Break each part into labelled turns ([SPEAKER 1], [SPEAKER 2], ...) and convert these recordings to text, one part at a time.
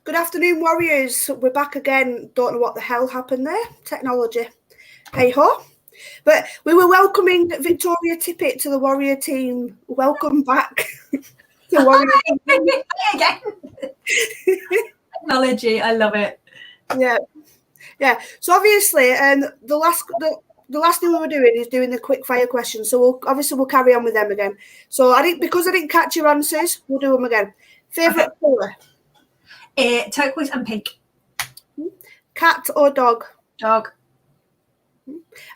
[SPEAKER 1] Good afternoon, warriors. We're back again. Don't know what the hell happened there. Technology. Hey ho. But we were welcoming Victoria Tippett to the warrior team. Welcome back to warrior team.
[SPEAKER 2] Again. Technology, I love it.
[SPEAKER 1] Yeah. So obviously, the last thing we were doing is doing the quick fire questions. So we'll carry on with them again. So because I didn't catch your answers, we'll do them again. Favorite colour?
[SPEAKER 2] Turquoise and pink.
[SPEAKER 1] Cat or dog?
[SPEAKER 2] Dog.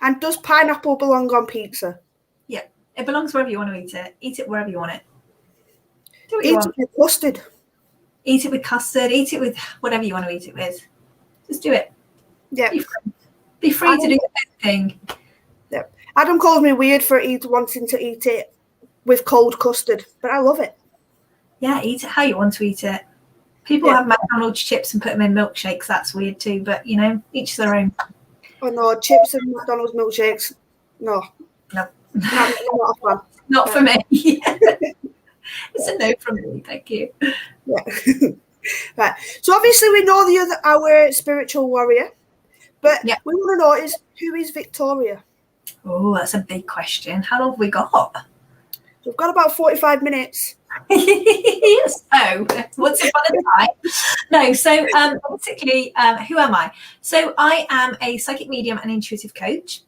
[SPEAKER 1] And does pineapple belong on pizza?
[SPEAKER 2] Yeah, it belongs wherever you want to eat it. Eat it wherever you want it.
[SPEAKER 1] Do what you want. Eat it with custard.
[SPEAKER 2] Eat it with custard. Eat it with whatever you want to eat it with. Just do it.
[SPEAKER 1] Yeah.
[SPEAKER 2] Be free to do anything.
[SPEAKER 1] Yeah. Adam calls me weird for wanting to eat it with cold custard, but I love it.
[SPEAKER 2] Yeah, eat it how you want to eat it. People have McDonald's chips and put them in milkshakes. That's weird too, but each their own.
[SPEAKER 1] Oh no, chips and McDonald's milkshakes. No.
[SPEAKER 2] No.
[SPEAKER 1] Not a fan.
[SPEAKER 2] Not for me. It's a no from me, thank you.
[SPEAKER 1] Yeah. Right. So obviously we know our spiritual warrior, but we want to know who is Victoria?
[SPEAKER 2] Oh, that's a big question. How long have we got?
[SPEAKER 1] We've got about 45 minutes.
[SPEAKER 2] So, once upon a time. No, so basically, who am I? So I am a psychic medium and intuitive coach.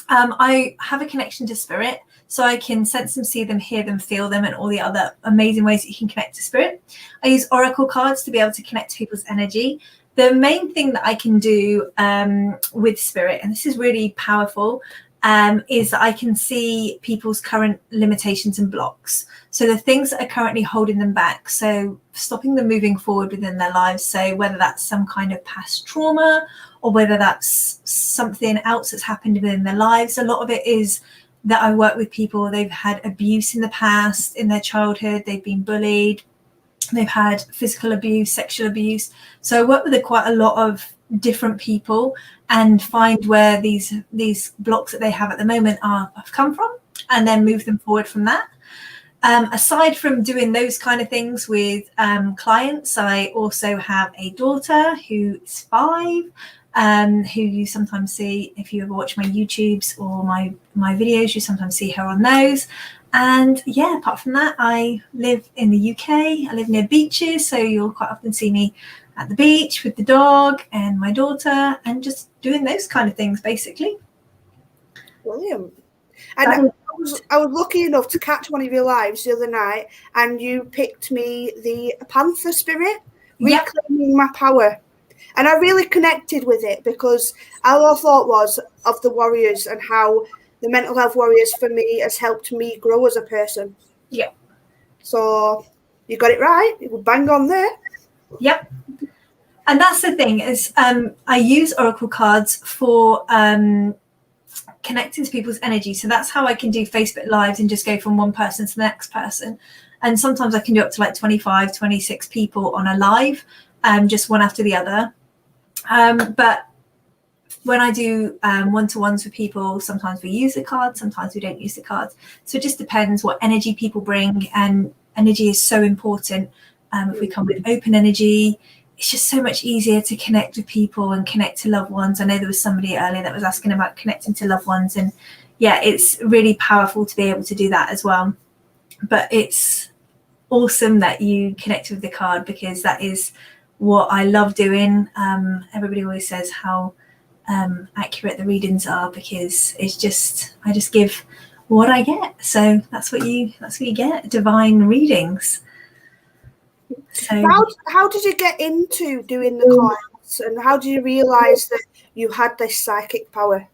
[SPEAKER 2] I have a connection to spirit, so I can sense them, see them, hear them, feel them, and all the other amazing ways that you can connect to spirit. I use oracle cards to be able to connect to people's energy. The main thing that I can do with spirit, and this is really powerful, is that I can see people's current limitations and blocks. So the things that are currently holding them back, so stopping them moving forward within their lives. So whether that's some kind of past trauma or whether that's something else that's happened within their lives. A lot of it is that I work with people, they've had abuse in the past, in their childhood, they've been bullied, they've had physical abuse, sexual abuse. So I work with quite a lot of different people and find where these blocks that they have at the moment have come from, and then move them forward from that. Aside from doing those kind of things with clients, I also have a daughter who is 5, who you sometimes see if you ever watch my YouTubes or my videos, you sometimes see her on those. And yeah, apart from that, I live in the UK. I live near beaches, so you'll quite often see me at the beach with the dog and my daughter, and just doing those kind of things, basically.
[SPEAKER 1] Brilliant. And I was lucky enough to catch one of your lives the other night, and you picked me the Panther Spirit, Reclaiming My Power. And I really connected with it because all I thought was of the warriors and how the mental health warriors for me has helped me grow as a person.
[SPEAKER 2] Yeah.
[SPEAKER 1] So you got it right. You were bang on there.
[SPEAKER 2] Yep. And that's the thing is I use oracle cards for connecting to people's energy. So that's how I can do Facebook lives and just go from one person to the next person. And sometimes I can do up to like 25, 26 people on a live, just one after the other. But when I do one-to-ones with people, sometimes we use the cards, sometimes we don't use the cards. So it just depends what energy people bring. And energy is so important. If we come with open energy, it's just so much easier to connect with people and connect to loved ones. I know there was somebody earlier that was asking about connecting to loved ones, and yeah, it's really powerful to be able to do that as well. But it's awesome that you connect with the card, because that is what I love doing. Everybody always says how accurate the readings are, because it's just, I just give what I get. So that's what you get, divine readings. So
[SPEAKER 1] how did you get into doing the cards, and how did you realize that you had this psychic power?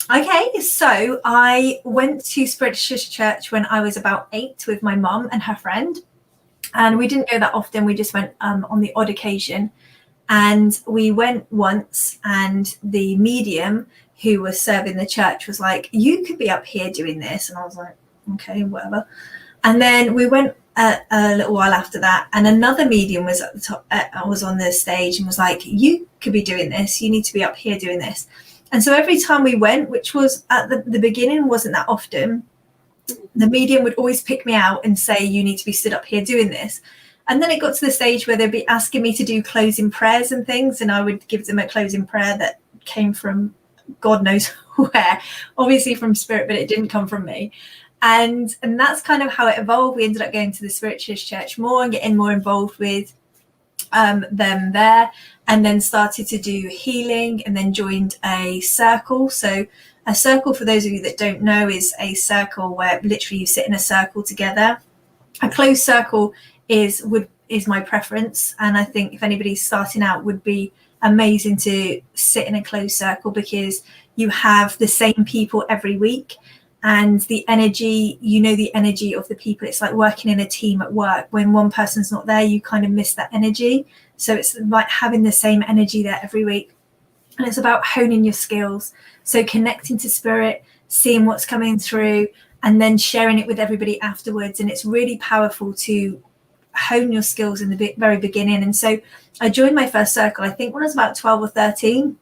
[SPEAKER 2] Okay, so I went to Spiritual Church when I was about 8 with my mum and her friend, and we didn't go that often. We just went on the odd occasion, and we went once, and the medium who was serving the church was like, "You could be up here doing this," and I was like, "Okay, whatever." And then we went a little while after that, and another medium was at the top, was on the stage and was like, "You could be doing this. You need to be up here doing this." And so every time we went, which was at the beginning, wasn't that often, the medium would always pick me out and say, "You need to be stood up here doing this." And then it got to the stage where they'd be asking me to do closing prayers and things, and I would give them a closing prayer that came from God knows where, obviously from spirit, but it didn't come from me. And that's kind of how it evolved. We ended up going to the Spiritualist Church more and getting more involved with them there, and then started to do healing, and then joined a circle. So a circle, for those of you that don't know, is a circle where literally you sit in a circle together. A closed circle is my preference, and I think if anybody's starting out, would be amazing to sit in a closed circle, because you have the same people every week, and the energy, the energy of the people. It's like working in a team at work. When one person's not there, you kind of miss that energy. So it's like having the same energy there every week, and it's about honing your skills. So connecting to spirit, seeing what's coming through, and then sharing it with everybody afterwards. And it's really powerful to hone your skills in the very beginning. And so I joined my first circle, I think when I was about 12 or 13.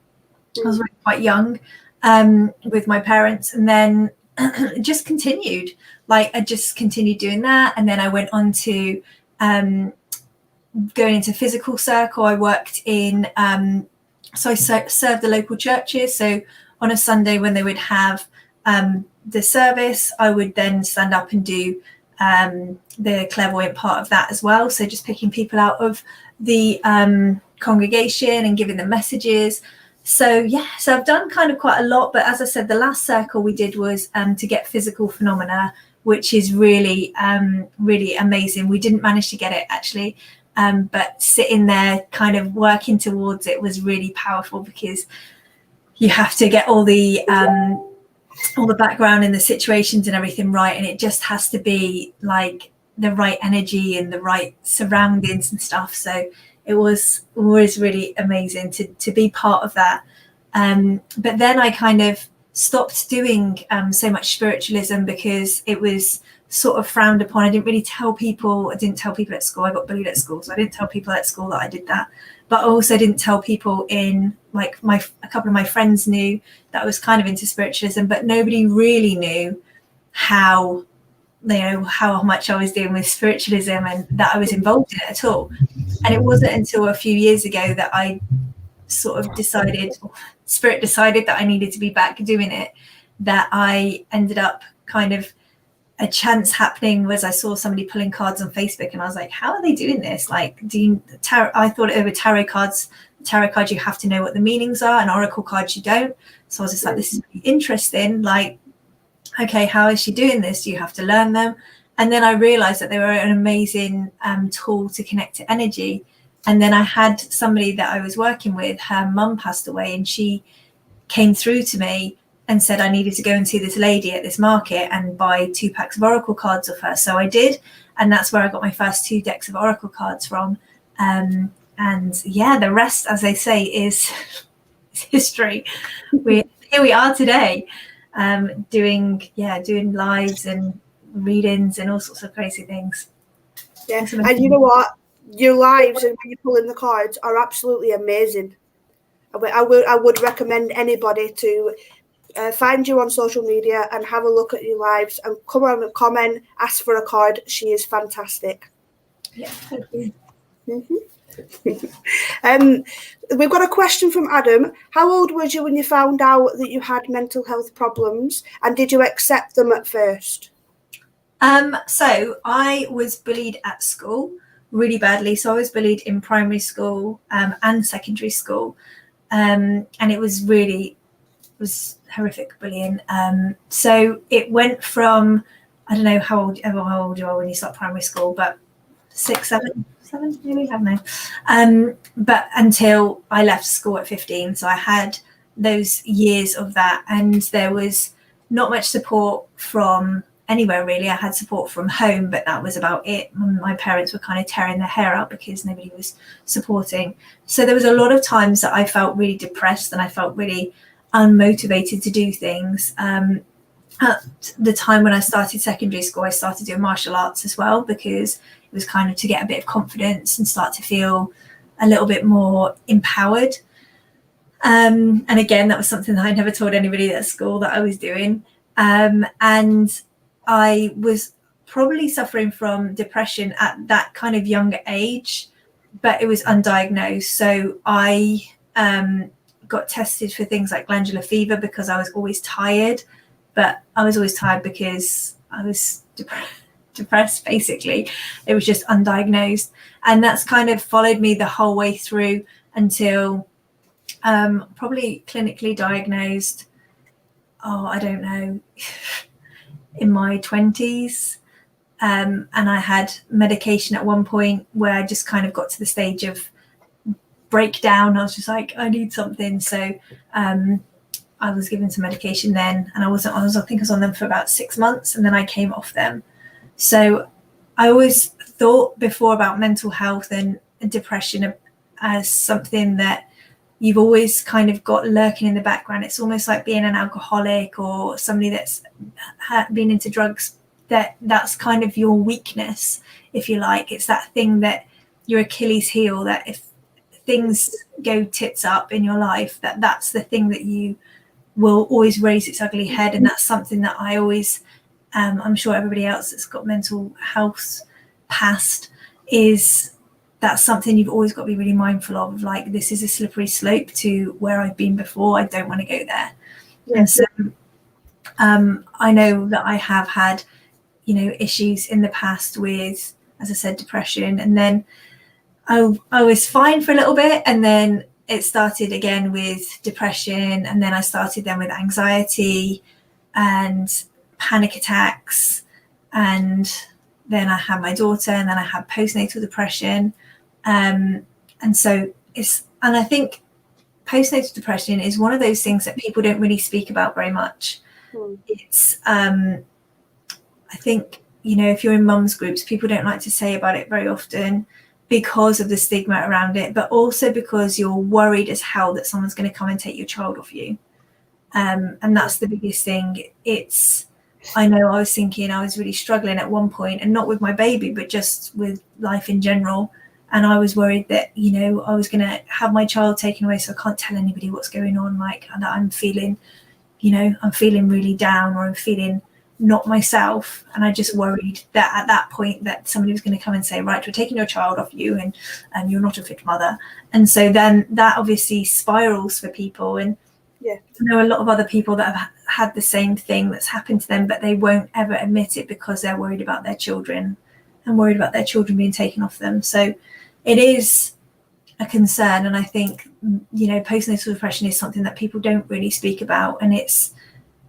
[SPEAKER 2] I was really quite young, with my parents, and then just continued. I just continued doing that. And then I went on to going into physical circle. I worked in, so I served the local churches. So on a Sunday when they would have the service, I would then stand up and do the clairvoyant part of that as well. So just picking people out of the congregation and giving them messages. So I've done kind of quite a lot. But as I said, the last circle we did was to get physical phenomena, which is really, really amazing. We didn't manage to get it actually. But sitting there kind of working towards it was really powerful, because you have to get all the background and the situations and everything right, and it just has to be like the right energy and the right surroundings and stuff. So it was really amazing to be part of that. But then I kind of stopped doing so much spiritualism, because it was sort of frowned upon. I didn't really tell people. I didn't tell people at school. I got bullied at school, so I didn't tell people at school that I did that. But I also didn't tell people in a couple of my friends knew that I was kind of into spiritualism, but nobody really knew how much I was doing with spiritualism and that I was involved in it at all. And it wasn't until a few years ago that I sort of spirit decided that I needed to be back doing it, that I ended up kind of, a chance happening was I saw somebody pulling cards on Facebook, and I was like, how are they doing this? Like, I thought over tarot cards you have to know what the meanings are, and oracle cards you don't. So I was just like, this is really interesting. Like, okay, how is she doing this? Do you have to learn them? And then I realized that they were an amazing tool to connect to energy. And then I had somebody that I was working with, her mum passed away, and she came through to me and said I needed to go and see this lady at this market and buy 2 packs of oracle cards of her. So I did, and that's where I got my first 2 decks of oracle cards from. And the rest, as they say, is history. Here we are today, doing lives and readings and all sorts of crazy things.
[SPEAKER 1] Yeah, and you know what? Your lives and when you pull in the cards are absolutely amazing. I would recommend anybody to find you on social media and have a look at your lives and come on and comment, ask for a card. She is fantastic.
[SPEAKER 2] Yeah, thank you.
[SPEAKER 1] We've got a question from Adam. How old were you when you found out that you had mental health problems, and did you accept them at first?
[SPEAKER 2] So I was bullied at school really badly. So I was bullied in primary school and secondary school, and it was horrific bullying. So it went from, I don't know how old you are when you start primary school, but 6, 7 maybe, I don't know. But until I left school at 15. So I had those years of that, and there was not much support from anywhere really. I had support from home, but that was about it. My parents were kind of tearing their hair out because nobody was supporting. So there was a lot of times that I felt really depressed and I felt really unmotivated to do things. At the time when I started secondary school, I started doing martial arts as well, because it was kind of to get a bit of confidence and start to feel a little bit more empowered. And again, that was something that I never told anybody at school that I was doing. And I was probably suffering from depression at that kind of younger age, but it was undiagnosed. So I got tested for things like glandular fever because I was always tired, but I was always tired because I was depressed, basically. It was just undiagnosed. And that's kind of followed me the whole way through until probably clinically diagnosed, I don't know, in my 20s. And I had medication at one point where I just kind of got to the stage of breakdown. I was just like, I need something. So I was given some medication then, and I think I was on them for about 6 months, and then I came off them. So I always thought before about mental health and depression as something that you've always kind of got lurking in the background. It's almost like being an alcoholic or somebody that's been into drugs, that's kind of your weakness, if you like. It's that thing that your Achilles heel, that if things go tits up in your life, that's the thing that you will always raise its ugly head. And that's something that I always, I'm sure everybody else that's got mental health past, that's something you've always got to be really mindful of, like, this is a slippery slope to where I've been before. I don't want to go there. Yeah. And so I know that I have had, issues in the past with, as I said, depression. And then I was fine for a little bit, and then it started again with depression, and then I started then with anxiety and panic attacks, and then I had my daughter, and then I had postnatal depression. And I think postnatal depression is one of those things that people don't really speak about very much. It's I think, if you're in mums groups, people don't like to say about it very often because of the stigma around it, but also because you're worried as hell that someone's going to come and take your child off you. And that's the biggest thing. I know I was thinking I was really struggling at one point, and not with my baby, but just with life in general. And I was worried that, I was going to have my child taken away, so I can't tell anybody what's going on, like, that I'm feeling, I'm feeling really down, or I'm feeling not myself. And I just worried that at that point that somebody was going to come and say, right, we're taking your child off you, and you're not a fit mother. And so then that obviously spirals for people. And I know a lot of other people that have had the same thing that's happened to them, but they won't ever admit it because they're worried about their children and worried about their children being taken off them. So it is a concern. And I think, postnatal depression is something that people don't really speak about. And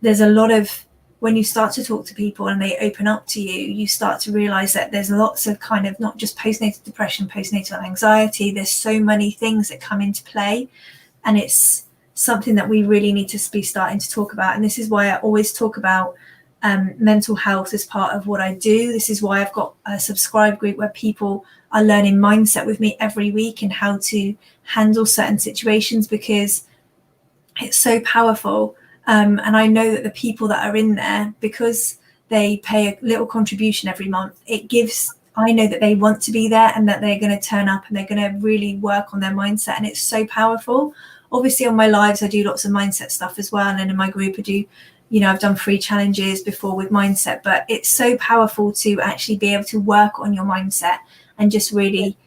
[SPEAKER 2] there's a lot of, when you start to talk to people and they open up to you, you start to realize that there's lots of kind of not just postnatal depression, postnatal anxiety. There's so many things that come into play, and it's something that we really need to be starting to talk about. And this is why I always talk about mental health as part of what I do. This is why I've got a subscribe group where people are learning mindset with me every week and how to handle certain situations, because it's so powerful. And I know that the people that are in there, because they pay a little contribution every month, I know that they want to be there and that they're going to turn up and they're going to really work on their mindset. And it's so powerful. Obviously on my lives, I do lots of mindset stuff as well. And in my group, I do, I've done free challenges before with mindset, but it's so powerful to actually be able to work on your mindset and just really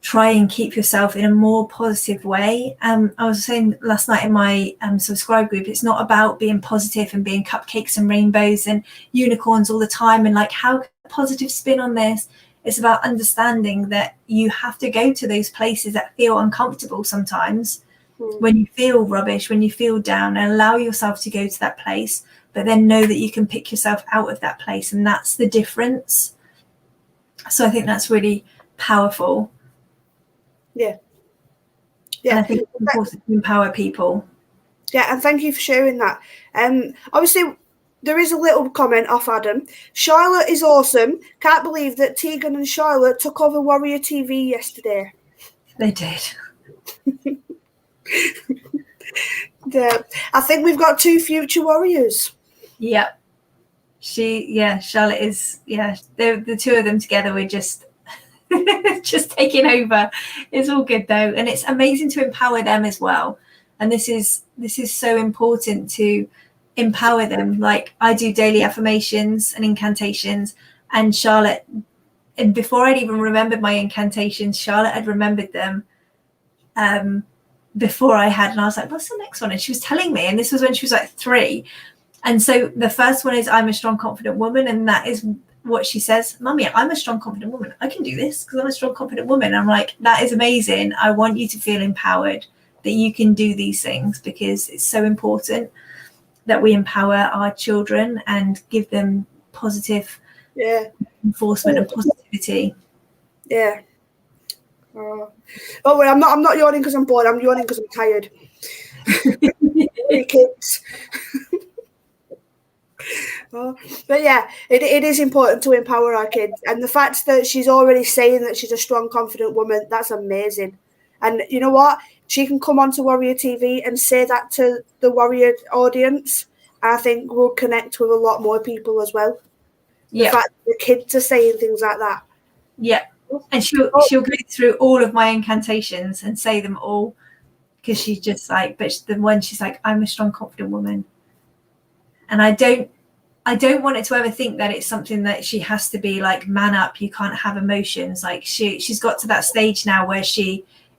[SPEAKER 2] try and keep yourself in a more positive way. I was saying last night in my subscribe group, it's not about being positive and being cupcakes and rainbows and unicorns all the time and like, how positive spin on this. It's about understanding that you have to go to those places that feel uncomfortable sometimes, when you feel rubbish, when you feel down, and allow yourself to go to that place, but then know that you can pick yourself out of that place. And that's the difference. So I think that's really powerful.
[SPEAKER 1] Yeah.
[SPEAKER 2] And I think it's important to empower people.
[SPEAKER 1] Yeah, and thank you for sharing that. Obviously, there is a little comment off Adam. Charlotte is awesome. Can't believe that Tegan and Charlotte took over Warrior TV yesterday.
[SPEAKER 2] They did.
[SPEAKER 1] I think we've got 2 future warriors.
[SPEAKER 2] Yep. Charlotte is, the two of them together were just taking over. It's all good though, and it's amazing to empower them as well. And this is so important, to empower them. Like, I do daily affirmations and incantations, And Charlotte, and before I'd even remembered my incantations, Charlotte had remembered them before I had. And I was like, what's the next one? And she was telling me, and this was when she was like 3. And so the first one is, I'm a strong, confident woman. And that is what she says, Mummy, I'm a strong, confident woman. I can do this because I'm a strong, confident woman. I'm like, that is amazing. I want you to feel empowered that you can do these things, because it's so important that we empower our children and give them positive enforcement and positivity.
[SPEAKER 1] Yeah. Oh well, I'm not yawning because I'm bored. I'm yawning because I'm tired. 3 kids. But yeah, it is important to empower our kids, and the fact that she's already saying that she's a strong, confident woman, that's amazing. And you know what? She can come onto Warrior TV and say that to the Warrior audience. I think we'll connect with a lot more people as well. The fact that the kids are saying things like that.
[SPEAKER 2] Yeah. And she'll go through all of my incantations and say them all, because she's just like, but the one she's like, I'm a strong, confident woman. And I don't want it to ever think that it's something that she has to be like, man up, you can't have emotions. Like she's got to that stage now where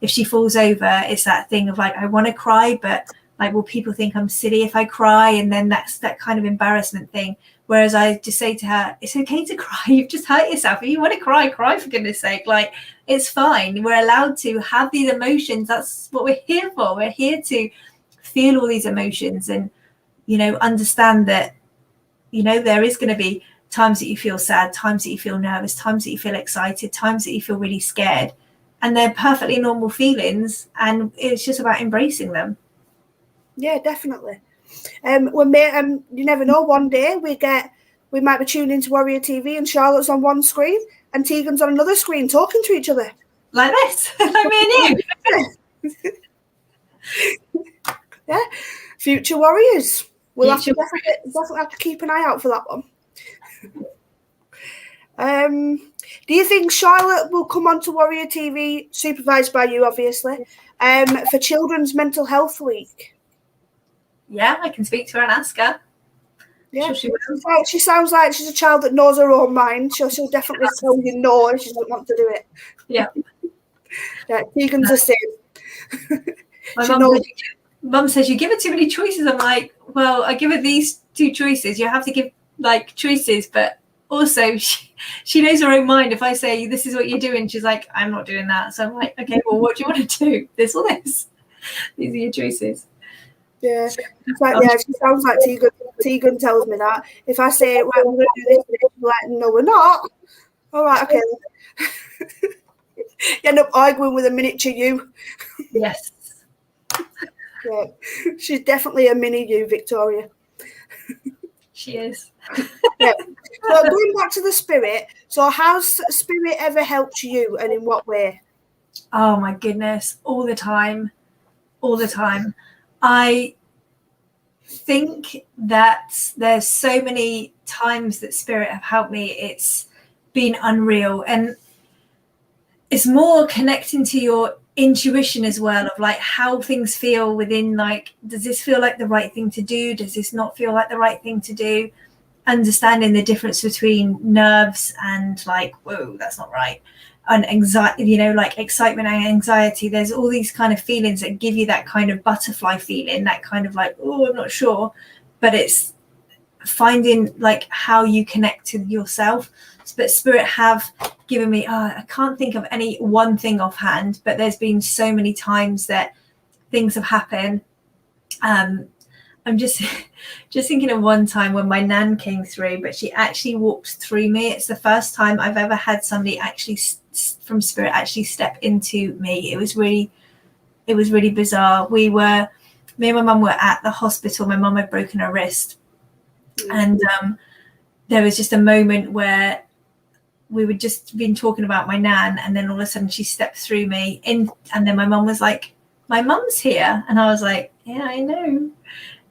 [SPEAKER 2] if she falls over, it's that thing of like, I want to cry, but like, will people think I'm silly if I cry? And then that's that kind of embarrassment thing. Whereas I just say to her, it's okay to cry. You've just hurt yourself. If you want to cry, cry, for goodness sake. Like, it's fine. We're allowed to have these emotions. That's what we're here for. We're here to feel all these emotions and, understand that, there is going to be times that you feel sad, times that you feel nervous, times that you feel excited, times that you feel really scared. And they're perfectly normal feelings. And it's just about embracing them.
[SPEAKER 1] Yeah, definitely. You never know. One day we might be tuned into Warrior TV and Charlotte's on one screen and Tegan's on another screen talking to each other.
[SPEAKER 2] Like this, like me and
[SPEAKER 1] you. Yeah, future warriors. We'll definitely have to keep an eye out for that one. Do you think Charlotte will come on to Warrior TV, supervised by you, obviously, for Children's Mental Health Week?
[SPEAKER 2] Yeah, I can speak to her and ask her.
[SPEAKER 1] Yeah, she sounds like she's a child that knows her own mind. She'll definitely tell you no if she doesn't want to do it.
[SPEAKER 2] Yeah.
[SPEAKER 1] Yeah, Tegan's the same.
[SPEAKER 2] My mum says you give her too many choices. I'm like, well, I give her these 2 choices. You have to give like choices, but also she knows her own mind. If I say this is what you're doing, she's like, I'm not doing that. So I'm like, okay, well, what do you want to do? This or this? These are your choices.
[SPEAKER 1] Yeah, she sounds like Tegan. Tegan tells me that. If I say, right, we're going to do this, she's like, no, we're not. All right, okay. You end up arguing with a miniature you.
[SPEAKER 2] Yes.
[SPEAKER 1] Yeah, she's definitely a mini you, Victoria.
[SPEAKER 2] She is.
[SPEAKER 1] Yeah. So going back to the spirit, so how's spirit ever helped you and in what way?
[SPEAKER 2] Oh my goodness, all the time. I think that there's so many times that spirit have helped me. It's been unreal, and it's more connecting to your intuition as well, of like how things feel within, like, does this feel like the right thing to do? Does this not feel like the right thing to do? Understanding the difference between nerves and like, whoa, that's not right. And anxiety, like excitement and anxiety. There's all these kind of feelings that give you that kind of butterfly feeling, that kind of like, oh, I'm not sure. But it's finding like how you connect to yourself. But spirit have given me, I can't think of any one thing offhand, but there's been so many times that things have happened. I'm just thinking of one time when my nan came through, but she actually walked through me. It's the first time I've ever had somebody actually from spirit actually step into me. It was really bizarre. Me and my mum were at the hospital. My mum had broken her wrist, and there was just a moment where we were just been talking about my nan, and then all of a sudden she stepped through me in, and then my mum was like, my mum's here, and I was like, yeah, I know.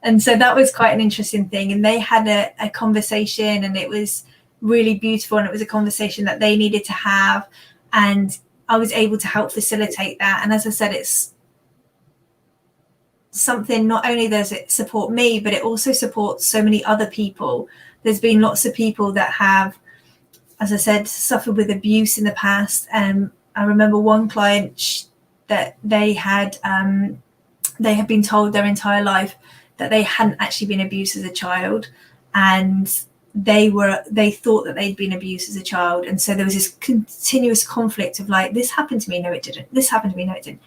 [SPEAKER 2] And so that was quite an interesting thing. And they had a conversation, and it was really beautiful. And it was a conversation that they needed to have. And I was able to help facilitate that. And as I said, it's something, not only does it support me, but it also supports so many other people. There's been lots of people that have as I said, suffered with abuse in the past. I remember one client that they had been told their entire life that they hadn't actually been abused as a child, and they thought that they'd been abused as a child, and so there was this continuous conflict of like, this happened to me, no it didn't, this happened to me, no it didn't.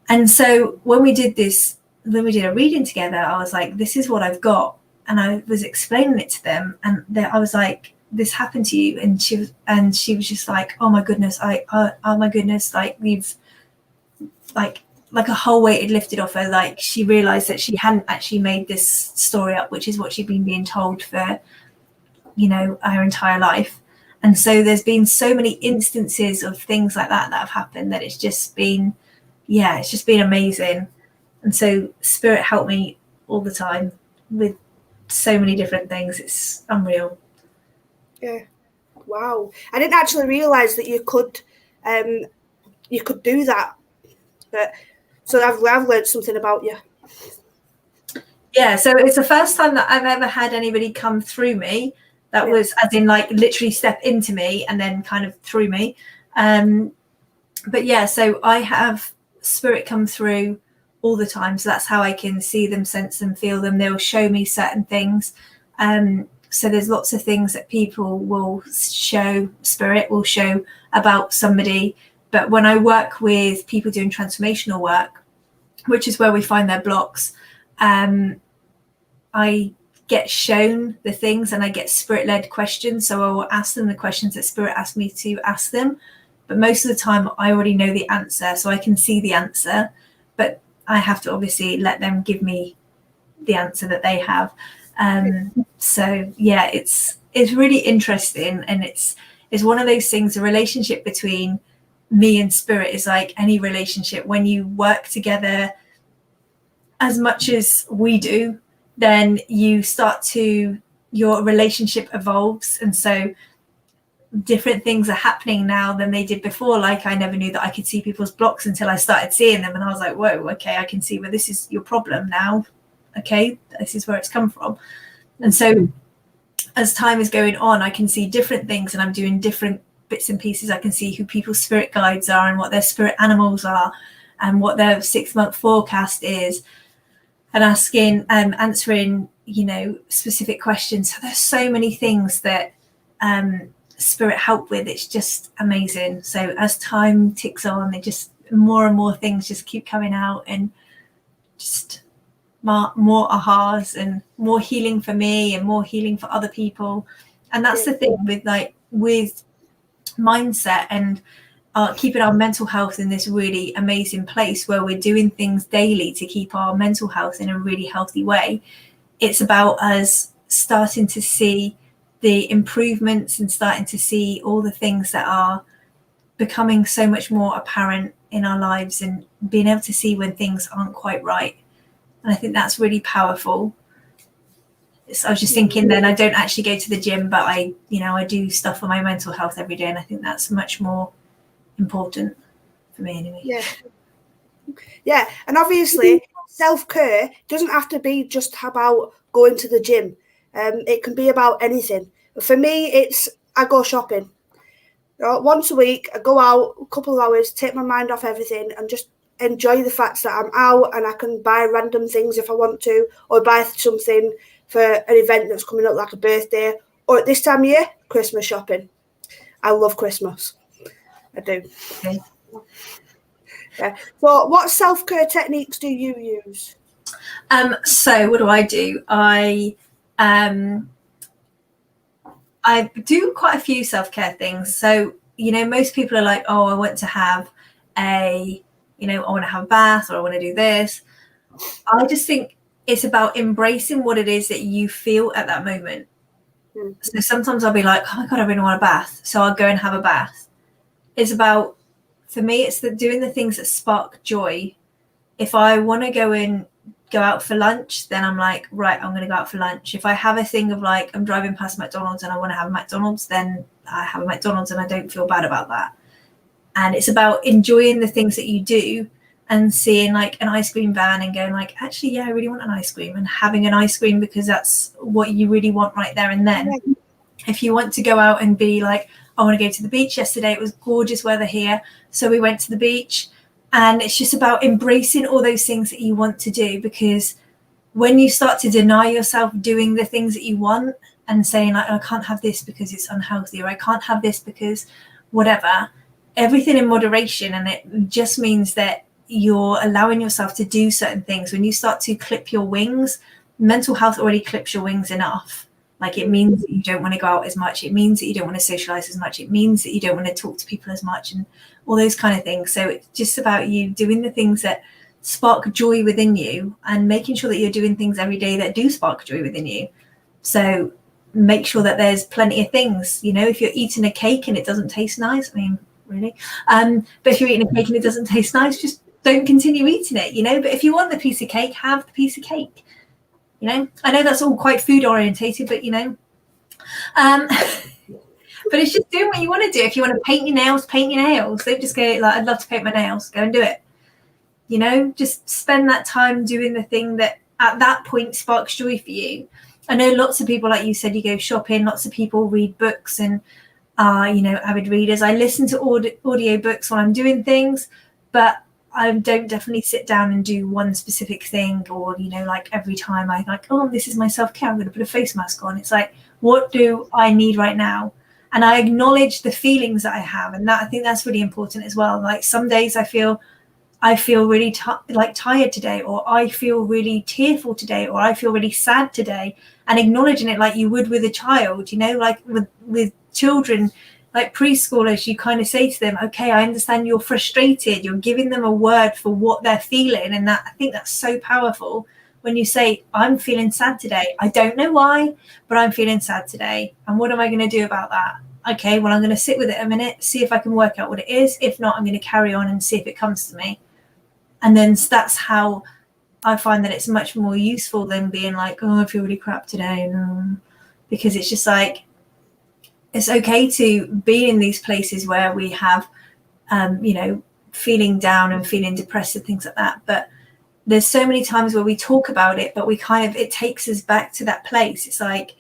[SPEAKER 2] And so when we did a reading together, I was like, this is what I've got, and I was explaining it to them, and I was like, this happened to you, and she was just like, oh my goodness, oh my goodness, like we've like a whole weight had lifted off her. Like she realized that she hadn't actually made this story up, which is what she'd been being told for, you know, her entire life. And so there's been so many instances of things like that have happened that it's just been amazing. And so spirit helped me all the time with so many different things. It's unreal.
[SPEAKER 1] Yeah. Wow. I didn't actually realize that you could do that. But so I've learned something about you.
[SPEAKER 2] Yeah, so it's the first time that I've ever had anybody come through me that was as in like literally step into me and then kind of through me. But yeah, so I have spirit come through all the time. So that's how I can see them, sense them, feel them. They'll show me certain things. So there's lots of things that people will show, spirit will show about somebody. But when I work with people doing transformational work, which is where we find their blocks, I get shown the things and I get spirit-led questions. So I will ask them the questions that spirit asked me to ask them. But most of the time I already know the answer, so I can see the answer. But I have to obviously let them give me the answer that they have. So yeah, it's really interesting, and it's one of those things. The relationship between me and spirit is like any relationship. When you work together as much as we do, then you start to, your relationship evolves, and so different things are happening now than they did before. Like I never knew that I could see people's blocks until I started seeing them, and I was like, whoa, okay, I can see where this is your problem now. Okay, this is where it's come from. And so as time is going on, I can see different things, and I'm doing different bits and pieces. I can see who people's spirit guides are and what their spirit animals are and what their 6-month forecast is, and answering, you know, specific questions. So there's so many things that spirit help with. It's just amazing. So as time ticks on, it just more and more things just keep coming out, and just more ahas and more healing for me and more healing for other people. And that's the thing with mindset and keeping our mental health in this really amazing place where we're doing things daily to keep our mental health in a really healthy way. It's about us starting to see the improvements and starting to see all the things that are becoming so much more apparent in our lives, and being able to see when things aren't quite right. And I think that's really powerful. I was just thinking then, I don't actually go to the gym, but I do stuff for my mental health every day. And I think that's much more important for me anyway.
[SPEAKER 1] Yeah. And obviously self-care doesn't have to be just about going to the gym. It can be about anything. For me, I go shopping. Once a week, I go out a couple of hours, take my mind off everything, and just enjoy the fact that I'm out and I can buy random things if I want to, or buy something for an event that's coming up, like a birthday, or at this time of year, Christmas shopping. I love Christmas. I do.
[SPEAKER 2] Okay.
[SPEAKER 1] Yeah. So what self-care techniques do you use?
[SPEAKER 2] So what do? I do quite a few self-care things. So, you know, most people are like, oh, I want to have I want to have a bath, or I want to do this. I just think it's about embracing what it is that you feel at that moment. So sometimes I'll be like, oh my God, I really want a bath. So I'll go and have a bath. It's about, for me, it's doing the things that spark joy. If I want to go out for lunch, then I'm like, right, I'm going to go out for lunch. If I have a thing of like, I'm driving past McDonald's and I want to have a McDonald's, then I have a McDonald's and I don't feel bad about that. And it's about enjoying the things that you do, and seeing like an ice cream van and going like, actually, yeah, I really want an ice cream, and having an ice cream because that's what you really want right there and then. If you want to go out and be like, I want to go to the beach. Yesterday it was gorgeous weather here, so we went to the beach. And it's just about embracing all those things that you want to do, because when you start to deny yourself doing the things that you want and saying like, I can't have this because it's unhealthy, or I can't have this because whatever, everything in moderation. And it just means that you're allowing yourself to do certain things. When you start to clip your wings, mental health already clips your wings enough. Like, it means that you don't want to go out as much. It means that you don't want to socialize as much. It means that you don't want to talk to people as much, and all those kind of things. So it's just about you doing the things that spark joy within you, and making sure that you're doing things every day that do spark joy within you. So make sure that there's plenty of things, you know, if you're eating a cake and it doesn't taste nice, I mean, really, but if you're eating a cake and it doesn't taste nice, just don't continue eating it, you know. But if you want the piece of cake, have the piece of cake, you know. I know that's all quite food orientated, but you know, but it's just doing what you want to do. If you want to paint your nails, paint your nails. Don't just go like, I'd love to paint my nails, go and do it, you know. Just spend that time doing the thing that at that point sparks joy for you. I know lots of people, like you said, you go shopping, lots of people read books and you know, avid readers. I listen to audio books when I'm doing things, but I don't definitely sit down and do one specific thing, or, you know, like every time I like, oh, this is my self-care, I'm going to put a face mask on. It's like, what do I need right now? And I acknowledge the feelings that I have. And that, I think that's really important as well. Like, some days I feel really tired today, or I feel really tearful today, or I feel really sad today, and acknowledging it like you would with a child, you know, like with children, like preschoolers, you kind of say to them, okay, I understand you're frustrated. You're giving them a word for what they're feeling. And that, I think that's so powerful when you say, I'm feeling sad today. I don't know why, but I'm feeling sad today. And what am I going to do about that? Okay, well, I'm going to sit with it a minute, see if I can work out what it is. If not, I'm going to carry on and see if it comes to me. And then that's how I find that it's much more useful than being like, oh, I feel really crap today. No. Because it's just like, it's okay to be in these places where we have, you know, feeling down and feeling depressed and things like that. But there's so many times where we talk about it, but we kind of, it takes us back to that place. It's like,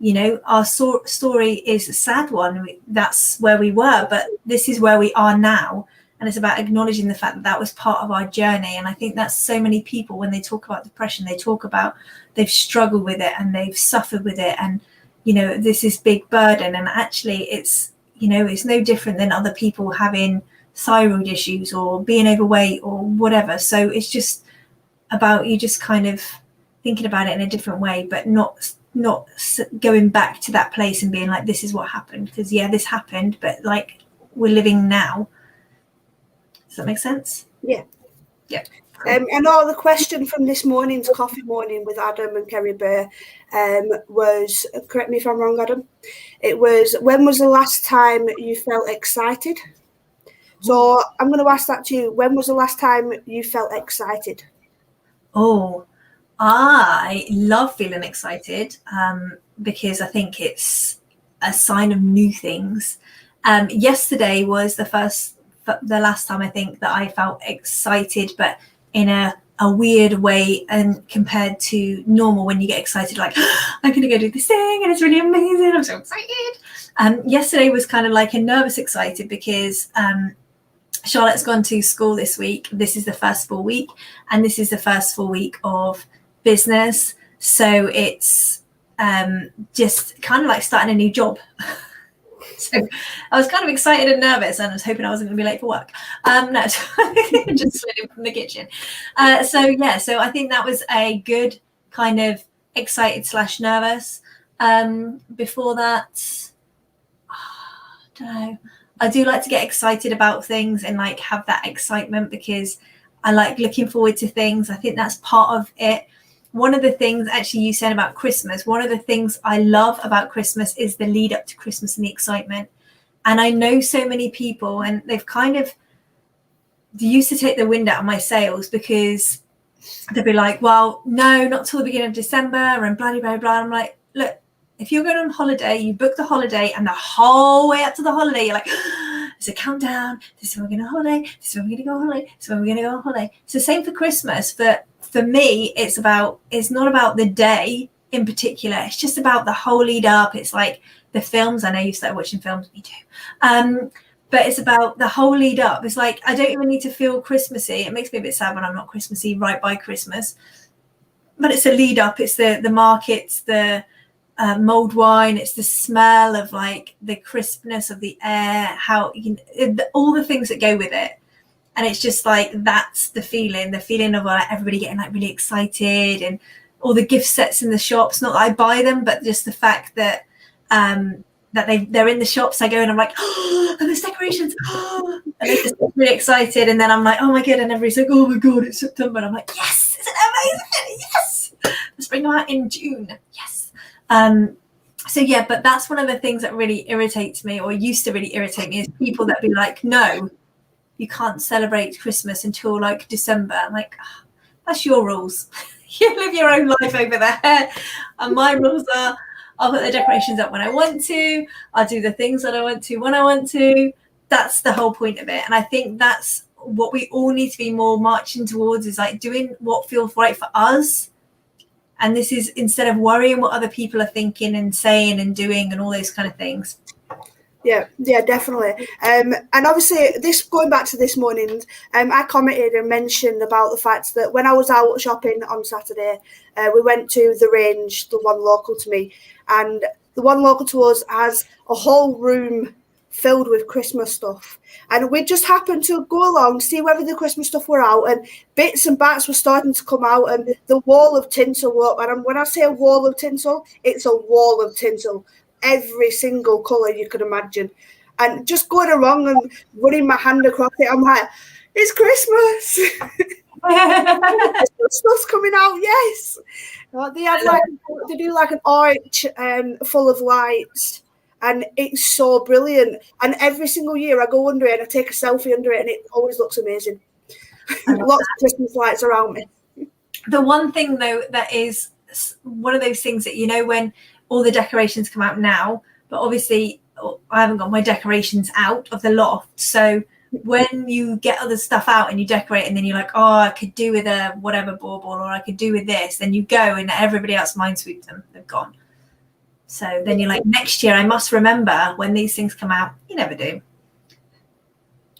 [SPEAKER 2] you know, our story is a sad one. That's where we were, but this is where we are now. And it's about acknowledging the fact that that was part of our journey. And I think that's so many people, when they talk about depression, they talk about they've struggled with it and they've suffered with it. And, you know, this is big burden. And actually it's, you know, it's no different than other people having thyroid issues or being overweight or whatever. So it's just about you just kind of thinking about it in a different way, but not going back to that place and being like, this is what happened. Because yeah, this happened, but like, we're living now. Does that make sense?
[SPEAKER 1] Yeah.
[SPEAKER 2] Yeah.
[SPEAKER 1] And all the question from this morning's coffee morning with Adam and Kerry Burr was, correct me if I'm wrong, Adam, it was, when was the last time you felt excited? So I'm going to ask that to you. When was the last time you felt excited?
[SPEAKER 2] Oh, I love feeling excited because I think it's a sign of new things. Yesterday was the last time I think that I felt excited, but in a weird way, and compared to normal when you get excited, like, I'm going to go do this thing and it's really amazing, I'm so excited. Yesterday was kind of like a nervous excited because Charlotte's gone to school this week. This is the first full week, and this is the first full week of business. So it's just kind of like starting a new job. So I was kind of excited and nervous, and I was hoping I wasn't going to be late for work. No, just slid in from the kitchen. So I think that was a good kind of excited / nervous. Before that, I don't know. I do like to get excited about things and like have that excitement because I like looking forward to things. I think that's part of it. One of the things actually you said about Christmas, one of the things I love about Christmas is the lead up to Christmas and the excitement. And I know so many people, and they used to take the wind out of my sails because they'd be like, well, no, not till the beginning of December and blah, blah, blah. I'm like, look, if you're going on holiday, you book the holiday, and the whole way up to the holiday, you're like, there's a countdown. This is when we're going to holiday. This is when we're going to go on holiday. This is when we're going to go on holiday. It's the same for Christmas. But for me, it's not about the day in particular. It's just about the whole lead up. It's like the films. I know you started watching films, me too. But it's about the whole lead up. It's like, I don't even need to feel Christmassy. It makes me a bit sad when I'm not Christmassy right by Christmas. But it's a lead up. It's the markets, the mulled wine. It's the smell of like the crispness of the air, how all the things that go with it. And it's just like, that's the feeling of like everybody getting like really excited, and all the gift sets in the shops. Not that I buy them, but just the fact that they're in the shops. I go and I'm like, oh, and there's decorations, oh, and they're just really excited. And then I'm like, oh my god, and everybody's like, oh my god, it's September. And I'm like, yes, isn't it amazing? Yes, let's bring them out in June. Yes. So yeah, but that's one of the things that really irritates me, or used to really irritate me, is people that be like, no, you can't celebrate Christmas until like December. I'm like, oh, that's your rules. You live your own life over there, and my rules are, I'll put the decorations up when I want to. I'll do the things that I want to when I want to. That's the whole point of it. And I think that's what we all need to be more marching towards, is like doing what feels right for us. And this is instead of worrying what other people are thinking and saying and doing and all those kind of things.
[SPEAKER 1] Yeah, definitely. And obviously, this going back to this morning, I commented and mentioned about the fact that when I was out shopping on Saturday, we went to the Range, the one local to me, and the one local to us has a whole room filled with Christmas stuff. And we just happened to go along, see whether the Christmas stuff were out, and bits and bats were starting to come out, and the wall of tinsel up. And when I say a wall of tinsel, it's a wall of tinsel. Every single colour you could imagine. And just going along and running my hand across it, I'm like, it's Christmas. Stuff's coming out, yes. They do like an arch full of lights, and it's so brilliant. And every single year I go under it and I take a selfie under it, and it always looks amazing. Lots of Christmas lights around me.
[SPEAKER 2] The one thing though that is one of those things that, you know, when all the decorations come out now, but obviously I haven't got my decorations out of the loft. So when you get other stuff out and you decorate, and then you're like, oh, I could do with a whatever bauble, or I could do with this, then you go and everybody else minesweeps them. They've gone. So then you're like, next year I must remember when these things come out. You never do.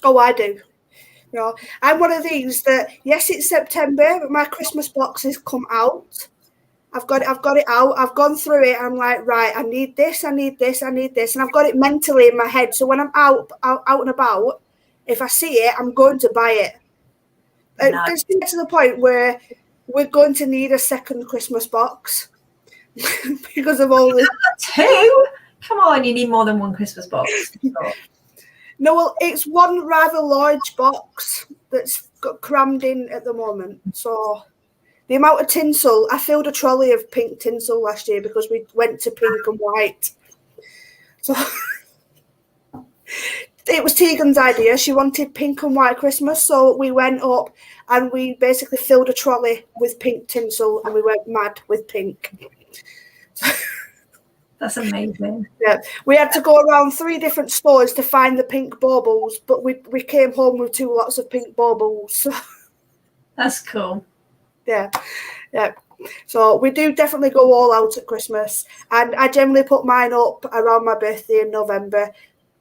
[SPEAKER 1] Oh, I do. You know, I'm one of these that, yes, it's September, but my Christmas boxes come out. I've got it out. I've gone through it. I'm like, right, I need this, I need this, I need this. And I've got it mentally in my head. So when I'm out and about, if I see it, I'm going to buy it. No. It's getting to the point where we're going to need a second Christmas box because of all this.
[SPEAKER 2] Two? Come on, you need more than one Christmas box.
[SPEAKER 1] No, well, it's one rather large box that's got crammed in at the moment. So the amount of tinsel, I filled a trolley of pink tinsel last year because we went to pink and white. So it was Tegan's idea. She wanted pink and white Christmas. So we went up and we basically filled a trolley with pink tinsel, and we went mad with pink.
[SPEAKER 2] That's amazing.
[SPEAKER 1] Yeah, we had to go around 3 different stores to find the pink baubles, but we came home with 2 lots of pink baubles.
[SPEAKER 2] That's cool.
[SPEAKER 1] Yeah. So we do definitely go all out at Christmas, and I generally put mine up around my birthday in November.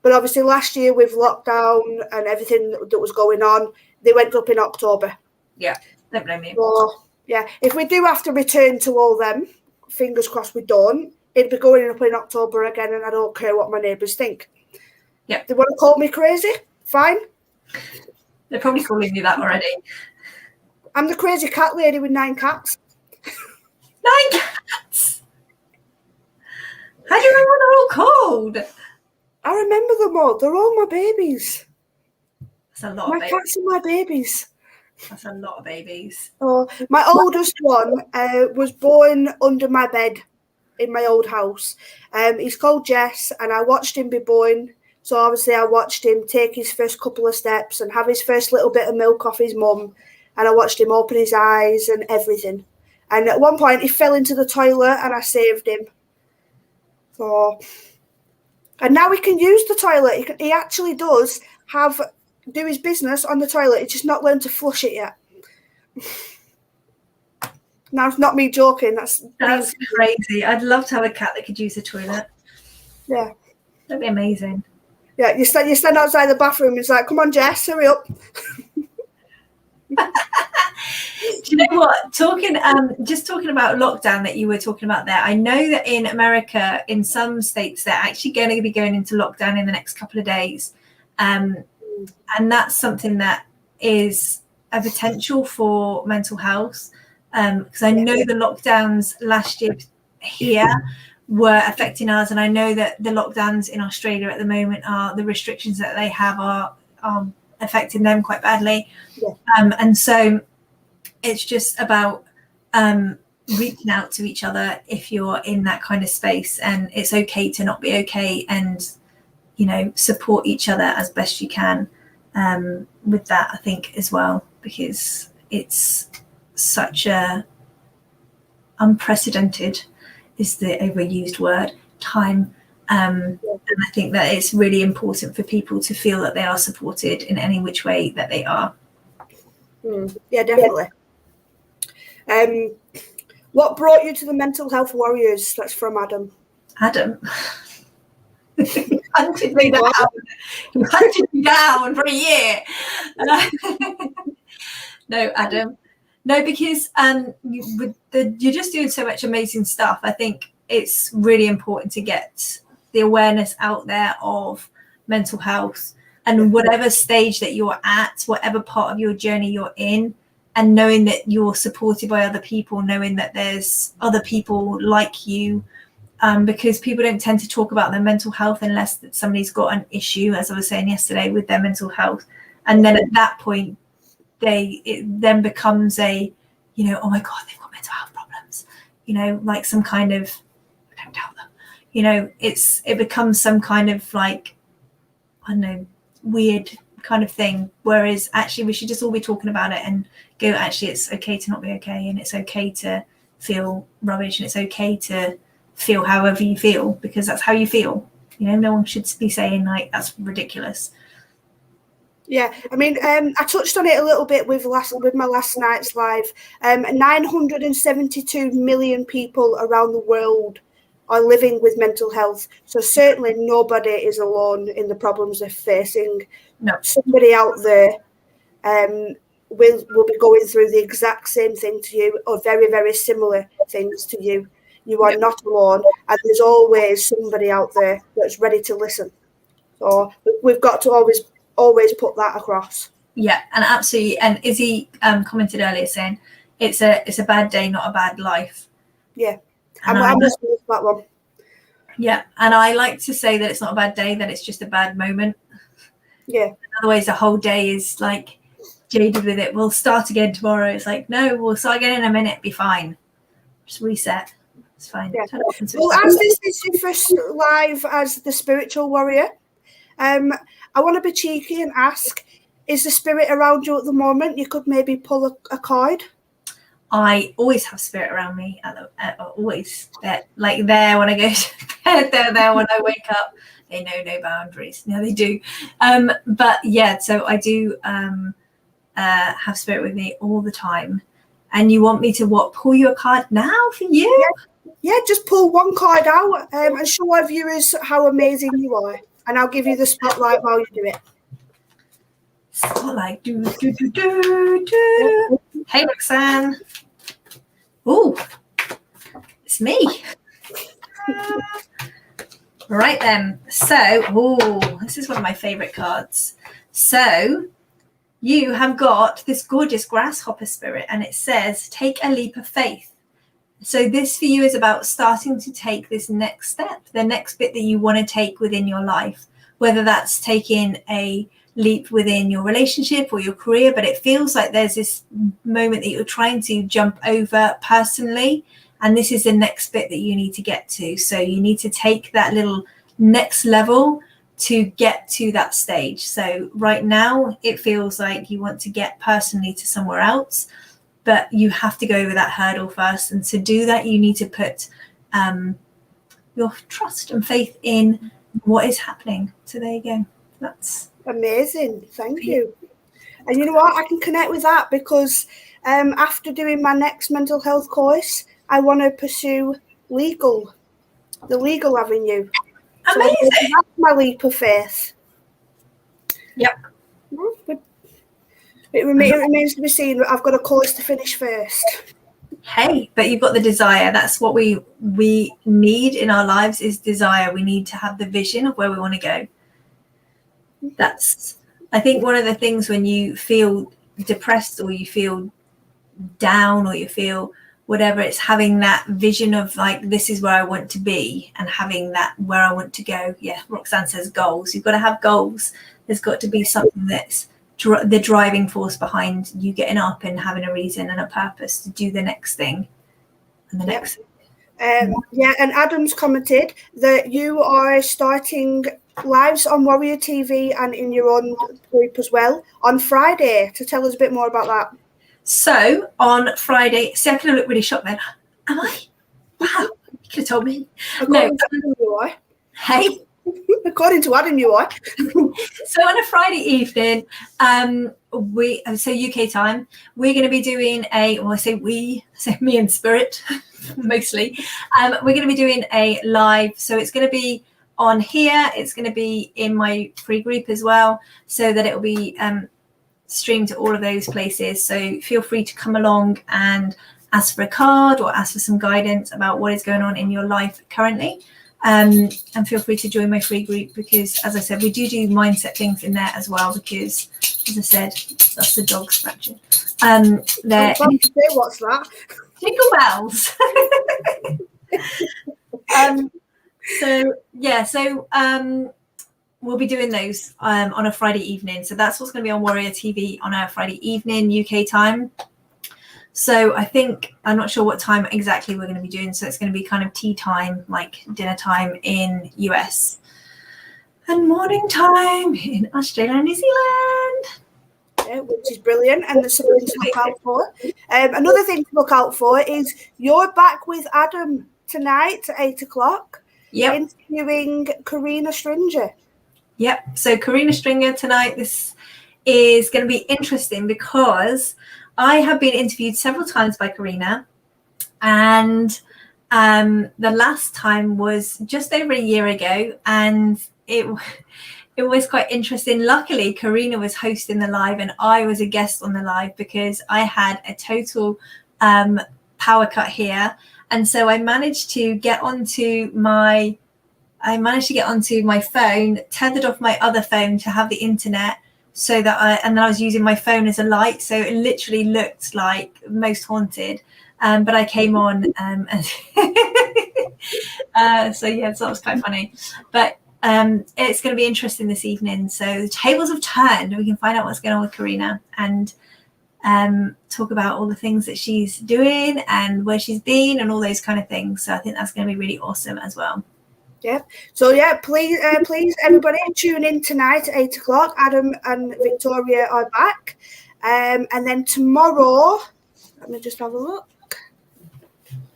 [SPEAKER 1] But obviously last year with lockdown and everything that was going on, they went up in October.
[SPEAKER 2] Yeah, don't blame me.
[SPEAKER 1] So, yeah, if we do have to return to all them, fingers crossed we don't, it'd be going up in October again, and I don't care what my neighbours think.
[SPEAKER 2] Yeah.
[SPEAKER 1] They want to call me crazy? Fine.
[SPEAKER 2] They're probably calling you that already.
[SPEAKER 1] I'm the crazy cat lady with 9 cats.
[SPEAKER 2] 9 cats? How do you remember what they're all called?
[SPEAKER 1] I remember them all. They're all my babies.
[SPEAKER 2] That's a lot of babies.
[SPEAKER 1] My cats are my babies.
[SPEAKER 2] That's a lot of babies.
[SPEAKER 1] Oh, my oldest one was born under my bed in my old house. He's called Jess, and I watched him be born. So obviously I watched him take his first couple of steps and have his first little bit of milk off his mum. And I watched him open his eyes and everything. And at one point he fell into the toilet and I saved him. So, and now he can use the toilet. He actually does do his business on the toilet. He's just not learned to flush it yet. Now, it's not me joking. That's
[SPEAKER 2] crazy. I'd love to have a cat that could use the toilet.
[SPEAKER 1] Yeah.
[SPEAKER 2] That'd be amazing.
[SPEAKER 1] Yeah, you stand outside the bathroom. It's like, come on, Jess, hurry up.
[SPEAKER 2] Do you know what? Just talking about lockdown that you were talking about there. I know that in America, in some states, they're actually going to be going into lockdown in the next couple of days, and that's something that is a potential for mental health. Because I know the lockdowns last year here were affecting us, and I know that the lockdowns in Australia at the moment the restrictions that they have are affecting them quite badly.
[SPEAKER 1] Yeah.
[SPEAKER 2] And so it's just about reaching out to each other if you're in that kind of space, and it's okay to not be okay, and support each other as best you can with that, I think, as well, because it's such a unprecedented is the overused word time, and I think that it's really important for people to feel that they are supported in any which way that they are.
[SPEAKER 1] Yeah, definitely. What brought you to the Mental Health Warriors? That's from Adam.
[SPEAKER 2] Hunted me down. Hunted me down for a year. No, Adam. No, because you're just doing so much amazing stuff. I think it's really important to get the awareness out there of mental health, and whatever stage that you're at, whatever part of your journey you're in, and knowing that you're supported by other people, knowing that there's other people like you, because people don't tend to talk about their mental health unless somebody's got an issue, as I was saying yesterday, with their mental health. And then at that point, it then becomes a, oh my God, they've got mental health problems, like some kind of, don't tell them, it becomes some kind of like, I don't know, weird kind of thing. Whereas actually we should just all be talking about it and go, actually, it's okay to not be okay, and it's okay to feel rubbish, and it's okay to feel however you feel, because that's how you feel. No one should be saying like that's ridiculous.
[SPEAKER 1] Yeah, I mean, I touched on it a little bit with my last night's live. 972 million people around the world are living with mental health. So certainly nobody is alone in the problems they're facing.
[SPEAKER 2] No.
[SPEAKER 1] Somebody out there will be going through the exact same thing to you, or very, very similar things to you. You are not alone, and there's always somebody out there that's ready to listen. So we've got to always put that across.
[SPEAKER 2] Yeah, and absolutely. And Izzy commented earlier saying it's a bad day, not a bad life.
[SPEAKER 1] Yeah, and I'm just with that one.
[SPEAKER 2] Yeah, and I like to say that it's not a bad day, that it's just a bad moment.
[SPEAKER 1] Yeah.
[SPEAKER 2] Otherwise, the whole day is like jaded with it. We'll start again tomorrow. It's like, no, we'll start again in a minute. Be fine. Just reset. It's fine.
[SPEAKER 1] Yeah. Well, as this is your first live as the spiritual warrior, I want to be cheeky and ask, is the spirit around you at the moment? You could maybe pull a card.
[SPEAKER 2] I always have spirit around me. Always. They're like there when I go to bed. They're there when I wake up. They know no boundaries. No, they do. But yeah, so I do have spirit with me all the time. And you want me to pull you a card now for you?
[SPEAKER 1] Yeah, just pull one card out and show our viewers how amazing you are. And I'll give you the spotlight while you do it.
[SPEAKER 2] Spotlight. Do. Hey, Roxanne. Ooh, it's me. Right then. So, this is one of my favorite cards. So, you have got this gorgeous grasshopper spirit, and it says, take a leap of faith. So this for you is about starting to take this next step, the next bit that you want to take within your life, whether that's taking a leap within your relationship or your career, but it feels like there's this moment that you're trying to jump over personally, and this is the next bit that you need to get to. So you need to take that little next level to get to that stage. So right now it feels like you want to get personally to somewhere else, but you have to go over that hurdle first. And to do that, you need to put your trust and faith in what is happening. So there you go. That's
[SPEAKER 1] amazing. Thank you. And you know what? I can connect with that because after doing my next mental health course, I want to pursue the legal avenue.
[SPEAKER 2] Amazing.
[SPEAKER 1] So that's my leap of faith.
[SPEAKER 2] Yep.
[SPEAKER 1] It remains to be seen. I've got a course to finish first.
[SPEAKER 2] Hey, but you've got the desire. That's what we need in our lives, is desire. We need to have the vision of where we want to go. That's, I think, one of the things when you feel depressed or you feel down or you feel whatever, it's having that vision of like, this is where I want to be, and having that where I want to go. Yeah, Roxanne says goals. You've got to have goals. There's got to be something that's the driving force behind you getting up and having a reason and a purpose to do the next thing and the next thing.
[SPEAKER 1] And Adam's commented that you are starting lives on Warrior TV and in your own group as well on Friday. To tell us a bit more about that.
[SPEAKER 2] So on Friday, see, I could have looked really shocked then. Am I? Wow, you could have told me.
[SPEAKER 1] According to Adam, you are.
[SPEAKER 2] Hey.
[SPEAKER 1] According to Adam, you are.
[SPEAKER 2] So on a Friday evening, UK time, we're going to be doing me and Spirit, mostly. We're going to be doing a live. So it's going to be on here. It's going to be in my free group as well, so that it will be streamed to all of those places. So feel free to come along and ask for a card or ask for some guidance about what is going on in your life currently. And feel free to join my free group, because, as I said, we do mindset things in there as well, because, as I said, that's the dog scratching.
[SPEAKER 1] What's that?
[SPEAKER 2] Jingle bells. We'll be doing those on a Friday evening. So that's what's going to be on Warrior TV on a Friday evening, UK time. So I think, I'm not sure what time exactly we're going to be doing. So it's going to be kind of tea time, like dinner time in US, and morning time in Australia and New Zealand.
[SPEAKER 1] Yeah, which is brilliant, and there's something to look out for. Another thing to look out for is you're back with Adam tonight at 8:00.
[SPEAKER 2] Yep.
[SPEAKER 1] Interviewing Karina Stringer.
[SPEAKER 2] Yep. So Karina Stringer tonight. This is going to be interesting because I have been interviewed several times by Karina, and the last time was just over a year ago, and it was quite interesting. Luckily, Karina was hosting the live and I was a guest on the live, because I had a total power cut here, and so I managed to get onto my phone, tethered off my other phone to have the internet, so that then I was using my phone as a light, so it literally looked like Most Haunted. But I came on, and so that was quite funny. But it's going to be interesting this evening. So the tables have turned. We can find out what's going on with Karina and talk about all the things that she's doing and where she's been and all those kind of things. So I think that's going to be really awesome as well.
[SPEAKER 1] Yeah. So please everybody tune in tonight at 8:00. Adam and Victoria are back, and then tomorrow, let me just have a look.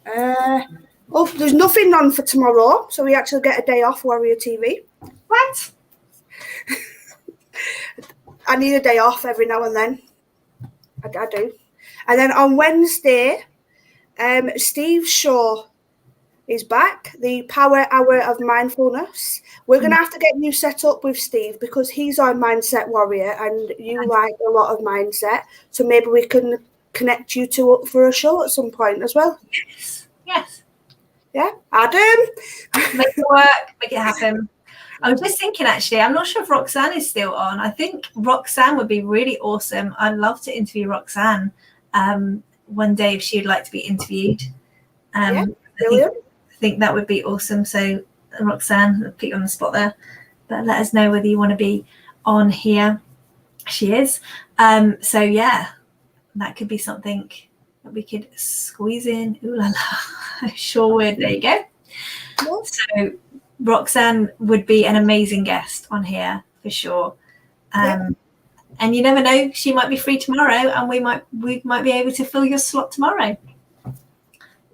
[SPEAKER 1] There's nothing on for tomorrow, so we actually get a day off Warrior TV.
[SPEAKER 2] What?
[SPEAKER 1] I need a day off every now and then. I do. And then on Wednesday, Steve Shaw is back, the Power Hour of Mindfulness. We're going to have to get you set up with Steve, because he's our mindset warrior and you like a lot of mindset. So maybe we can connect you two up for a show at some point as well.
[SPEAKER 2] Yes.
[SPEAKER 1] Yeah. Adam?
[SPEAKER 2] Make it work. Make it happen. I was just thinking, actually, I'm not sure if Roxanne is still on. I think Roxanne would be really awesome. I'd love to interview Roxanne one day if she would like to be interviewed.
[SPEAKER 1] Brilliant.
[SPEAKER 2] I think that would be awesome. So Roxanne, I'll put you on the spot there, but let us know whether you want to be on here. She is. So yeah, that could be something that we could squeeze in. Ooh la la. Sure would. There you go. Yes. So Roxanne would be an amazing guest on here for sure. And you never know, she might be free tomorrow, and we might be able to fill your slot tomorrow.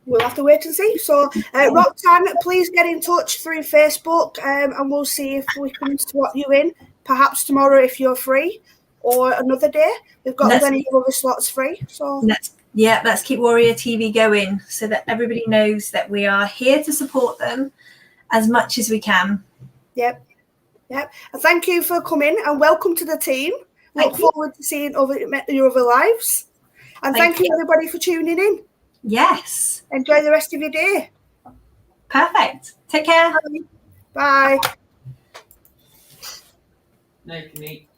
[SPEAKER 1] We'll have to wait and see. So, Roxanne, please get in touch through Facebook, and we'll see if we can swap you in, perhaps tomorrow if you're free, or another day. We've got plenty of other slots free. So
[SPEAKER 2] let's keep Warrior TV going, so that everybody knows that we are here to support them as much as we can.
[SPEAKER 1] Yep. And thank you for coming and welcome to the team. Look forward to seeing your other lives. And thank you everybody for tuning in.
[SPEAKER 2] Yes.
[SPEAKER 1] Enjoy the rest of your day.
[SPEAKER 2] Perfect. Take care.
[SPEAKER 1] Bye.
[SPEAKER 3] No, you can eat.